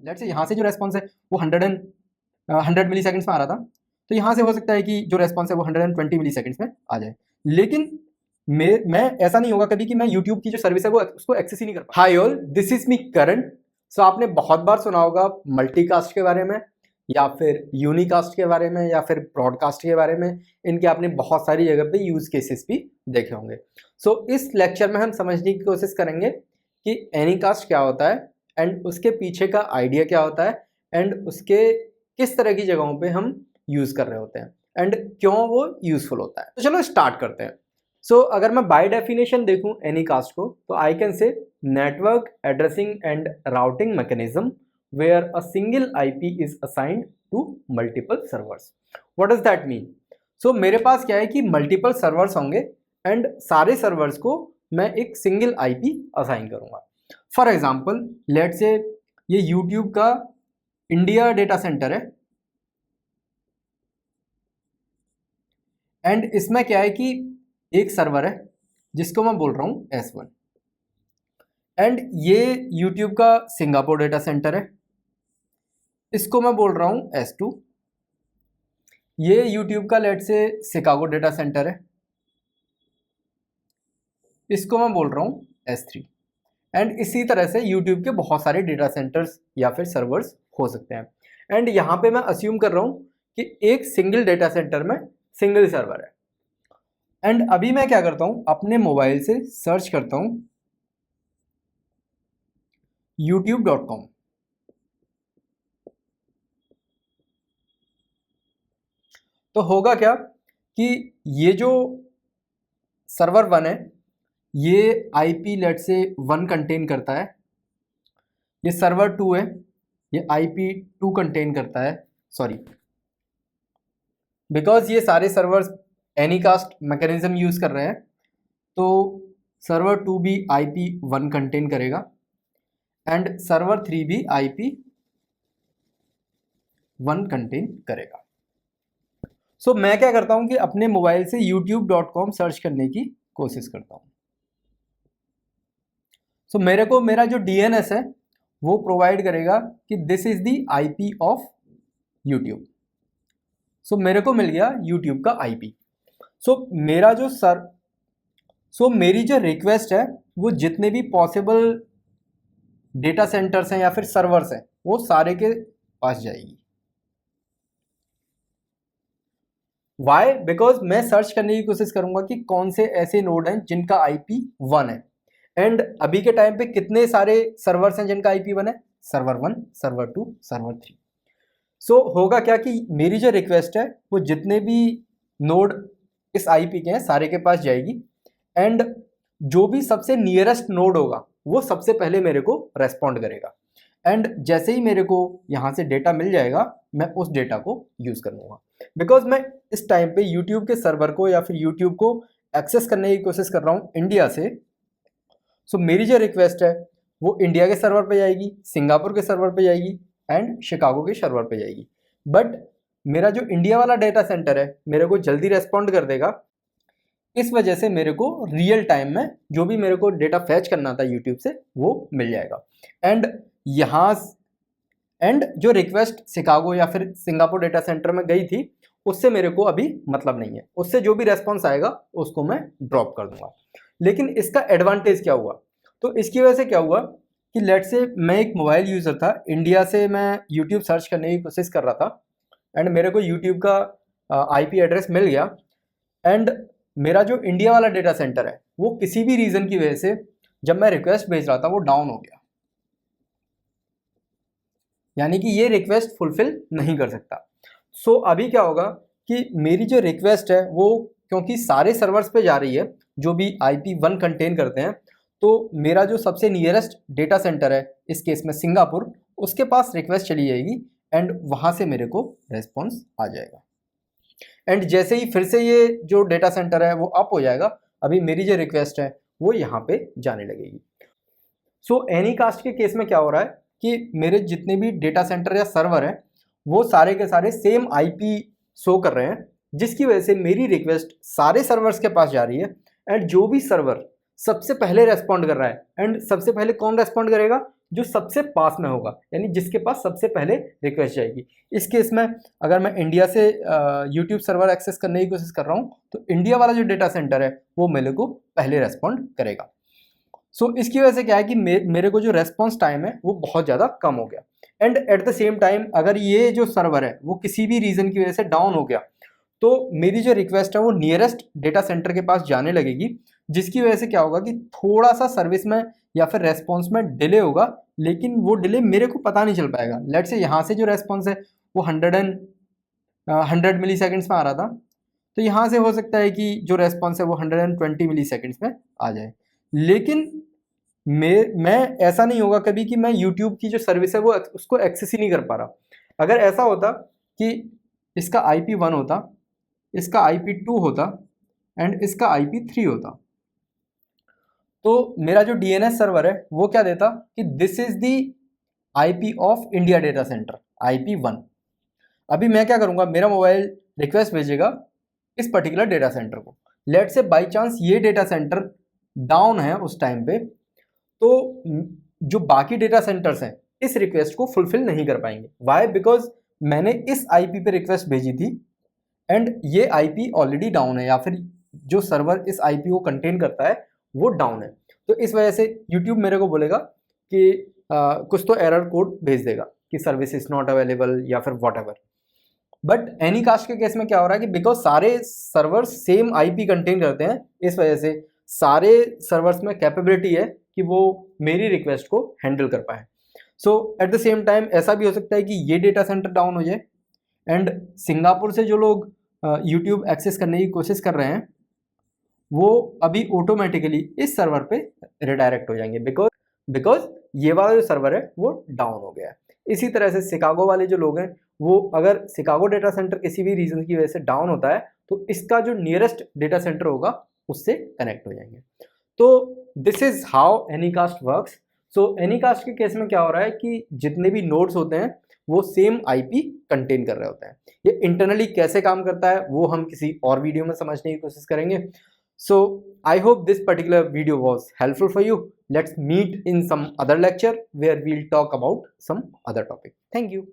Let's say यहाँ से जो रेस्पॉन्स है वो 100 मिली सेकेंड्स में आ रहा था, तो यहाँ से हो सकता है कि जो रेस्पॉन्स है वो 120 मिली सेकेंड्स में आ जाए। लेकिन मैं ऐसा नहीं होगा कभी कि मैं यूट्यूब की जो सर्विस है वो उसको एक्सेस ही नहीं कर पाऊँ। Hi all, this is me Karan. So आपने बहुत बार सुना होगा मल्टीकास्ट के बारे में, या फिर यूनिकास्ट के बारे में, या फिर ब्रॉडकास्ट के बारे में। इनके आपने बहुत सारी जगह पे यूज केसेस भी देखे होंगे। सो इस लेक्चर में हम समझने की कोशिश करेंगे कि एनीकास्ट क्या होता है एंड उसके पीछे का आइडिया क्या होता है एंड उसके किस तरह की जगहों पे हम यूज कर रहे होते हैं एंड क्यों वो यूजफुल होता है। तो चलो स्टार्ट करते हैं। सो अगर मैं बाय डेफिनेशन देखूं एनीकास्ट को, तो I can say network addressing and routing mechanism where a single IP is assigned to multiple servers. What does that mean? So मेरे पास क्या है कि मल्टीपल सर्वर्स होंगे एंड सारे सर्वर्स को मैं एक सिंगल IP असाइन करूंगा। फॉर एग्जाम्पल लेट से ये YouTube का इंडिया डेटा सेंटर है एंड इसमें क्या है कि एक सर्वर है जिसको मैं बोल रहा हूँ S1 एंड ये YouTube का सिंगापुर डेटा सेंटर है, इसको मैं बोल रहा हूँ S2। ये YouTube का लेट से शिकागो डेटा सेंटर है, इसको मैं बोल रहा हूँ S3। एंड इसी तरह से YouTube के बहुत सारे डेटा सेंटर्स या फिर सर्वर्स हो सकते हैं। एंड यहाँ पे मैं अस्यूम कर रहा हूँ कि एक सिंगल डेटा सेंटर में सिंगल सर्वर है। एंड अभी मैं क्या करता हूँ, अपने मोबाइल से सर्च करता हूँ youtube.com। तो होगा क्या कि ये जो सर्वर 1 है ये IP लेट से 1 कंटेन करता है, ये सर्वर 2 है ये IP 2 कंटेन करता है। सॉरी, बिकॉज ये सारे सर्वर्स एनीकास्ट मैकेनिज्म यूज कर रहे हैं तो सर्वर 2 भी IP 1 कंटेन करेगा एंड सर्वर 3 भी IP 1 कंटेन करेगा। सो मैं क्या करता हूं कि अपने मोबाइल से youtube.com सर्च करने की कोशिश करता हूं। सो मेरे को मेरा जो DNS है वो प्रोवाइड करेगा कि this is the IP of YouTube। सो मेरे को मिल गया YouTube का IP। सो मेरी जो रिक्वेस्ट है वो जितने भी पॉसिबल डेटा सेंटर्स हैं या फिर सर्वर्स हैं वो सारे के पास जाएगी। वाई? बिकॉज मैं सर्च करने की कोशिश करूंगा कि कौन से ऐसे नोड हैं जिनका IP 1 है एंड अभी के टाइम पे कितने सारे सर्वर्स हैं जिनका IP 1 है, सर्वर 1, सर्वर 2, सर्वर 3। सो होगा क्या कि मेरी जो रिक्वेस्ट है वो जितने भी नोड इस IP के हैं सारे के पास जाएगी एंड जो भी सबसे नियरेस्ट नोड होगा वो सबसे पहले मेरे को रेस्पॉन्ड करेगा एंड जैसे ही मेरे को यहाँ से डेटा मिल जाएगा मैं उस डेटा को यूज कर लूँगा। बिकॉज मैं इस टाइम पे YouTube के सर्वर को या फिर YouTube को एक्सेस करने की कोशिश कर रहा हूँ इंडिया से। सो मेरी जो रिक्वेस्ट है वो इंडिया के सर्वर पे जाएगी, सिंगापुर के सर्वर पे जाएगी एंड शिकागो के सर्वर पे जाएगी। बट मेरा जो इंडिया वाला डेटा सेंटर है मेरे को जल्दी रेस्पॉन्ड कर देगा, इस वजह से मेरे को रियल टाइम में जो भी मेरे को डेटा फैच करना था यूट्यूब से वो मिल जाएगा। एंड जो रिक्वेस्ट शिकागो या फिर सिंगापुर डेटा सेंटर में गई थी उससे मेरे को अभी मतलब नहीं है, उससे जो भी रेस्पॉन्स आएगा उसको मैं ड्रॉप कर दूंगा। लेकिन इसका एडवांटेज क्या हुआ, तो इसकी वजह से क्या हुआ कि लेट से मैं एक मोबाइल यूज़र था, इंडिया से मैं यूट्यूब सर्च करने की कोशिश कर रहा था एंड मेरे को यूट्यूब का IP एड्रेस मिल गया एंड मेरा जो इंडिया वाला डेटा सेंटर है वो किसी भी रीज़न की वजह से जब मैं रिक्वेस्ट भेज रहा था वो डाउन हो गया, यानी कि ये रिक्वेस्ट फुलफिल नहीं कर सकता। सो अभी क्या होगा कि मेरी जो रिक्वेस्ट है वो क्योंकि सारे सर्वर्स पे जा रही है जो भी IP 1 कंटेन करते हैं, तो मेरा जो सबसे नियरेस्ट डेटा सेंटर है इस केस में सिंगापुर, उसके पास रिक्वेस्ट चली जाएगी एंड वहाँ से मेरे को रेस्पॉन्स आ जाएगा एंड जैसे ही फिर से ये जो डेटा सेंटर है वो अप हो जाएगा, अभी मेरी जो रिक्वेस्ट है वो यहाँ पे जाने लगेगी। सो एनीकास्ट के केस में क्या हो रहा है कि मेरे जितने भी डेटा सेंटर या सर्वर हैं वो सारे के सारे सेम IP शो कर रहे हैं, जिसकी वजह से मेरी रिक्वेस्ट सारे सर्वर्स के पास जा रही है एंड जो भी सर्वर सबसे पहले रेस्पॉन्ड कर रहा है एंड सबसे पहले कौन रेस्पॉन्ड करेगा, जो सबसे पास में होगा, यानी जिसके पास सबसे पहले रिक्वेस्ट जाएगी। इस केस में अगर मैं इंडिया से यूट्यूब सर्वर एक्सेस करने की कोशिश कर रहा हूँ तो इंडिया वाला जो डेटा सेंटर है वो मेरे को पहले रेस्पॉन्ड करेगा। सो इसकी वजह से क्या है कि मेरे को जो रेस्पॉन्स टाइम है वो बहुत ज़्यादा कम हो गया। And at the same time अगर ये जो सर्वर है वो किसी भी रीज़न की वजह से डाउन हो गया तो मेरी जो रिक्वेस्ट है वो नियरेस्ट डेटा सेंटर के पास जाने लगेगी, जिसकी वजह से क्या होगा कि थोड़ा सा सर्विस में या फिर रेस्पॉन्स में डिले होगा, लेकिन वो डिले मेरे को पता नहीं चल पाएगा। लेट से यहाँ से जो रेस्पॉन्स है वो 100 मिली सेकेंड्स में आ रहा था, तो यहाँ से हो सकता है कि जो रेस्पॉन्स है वो 120 मिली सेकेंड्स में आ जाए। लेकिन मैं ऐसा नहीं होगा कभी कि मैं यूट्यूब की जो सर्विस है वो उसको एक्सेस ही नहीं कर पा रहा। अगर ऐसा होता कि इसका IP1 होता, इसका IP2 होता एंड इसका IP3 होता, तो मेरा जो DNS सर्वर है वो क्या देता कि this is the IP of India data centre IP1। अभी मैं क्या करूँगा, मेरा मोबाइल रिक्वेस्ट भेजेगा इस पर्टिकुलर डेटा सेंटर को। लेट से बाई चांस ये डेटा सेंटर डाउन है उस टाइम पे, तो जो बाकी डेटा सेंटर्स हैं इस रिक्वेस्ट को फुलफिल नहीं कर पाएंगे। वाई? बिकॉज मैंने इस IP पे रिक्वेस्ट भेजी थी एंड ये IP ऑलरेडी डाउन है, या फिर जो सर्वर इस IP को कंटेन करता है वो डाउन है। तो इस वजह से YouTube मेरे को बोलेगा कि कुछ तो एरर कोड भेज देगा कि सर्विस इज नॉट अवेलेबल या फिर वॉट एवर। बट एनीकास्ट के केस में क्या हो रहा है कि बिकॉज सारे सर्वर्स सेम IP कंटेन करते हैं, इस वजह से सारे सर्वर्स में कैपेबिलिटी है कि वो मेरी रिक्वेस्ट को हैंडल कर पाए। सो एट द सेम टाइम ऐसा भी हो सकता है कि ये डेटा सेंटर डाउन हो जाए एंड सिंगापुर से जो लोग यूट्यूब एक्सेस करने की कोशिश कर रहे हैं वो अभी ऑटोमेटिकली इस सर्वर पे रिडायरेक्ट हो जाएंगे, बिकॉज ये वाला जो सर्वर है वो डाउन हो गया है। इसी तरह से शिकागो वाले जो लोग हैं वो अगर शिकागो डेटा सेंटर किसी भी रीजन की वजह से डाउन होता है तो इसका जो नियरेस्ट डेटा सेंटर होगा उससे कनेक्ट हो जाएंगे। तो this is how Anycast works. So Anycast के केस में क्या हो रहा है कि जितने भी नोड्स होते हैं वो सेम IP कंटेन कर रहे होते हैं। ये इंटरनली कैसे काम करता है वो हम किसी और वीडियो में समझने की कोशिश करेंगे। So I hope this particular video was helpful for you. Let's meet in some other lecture where we'll talk about some other topic. Thank you.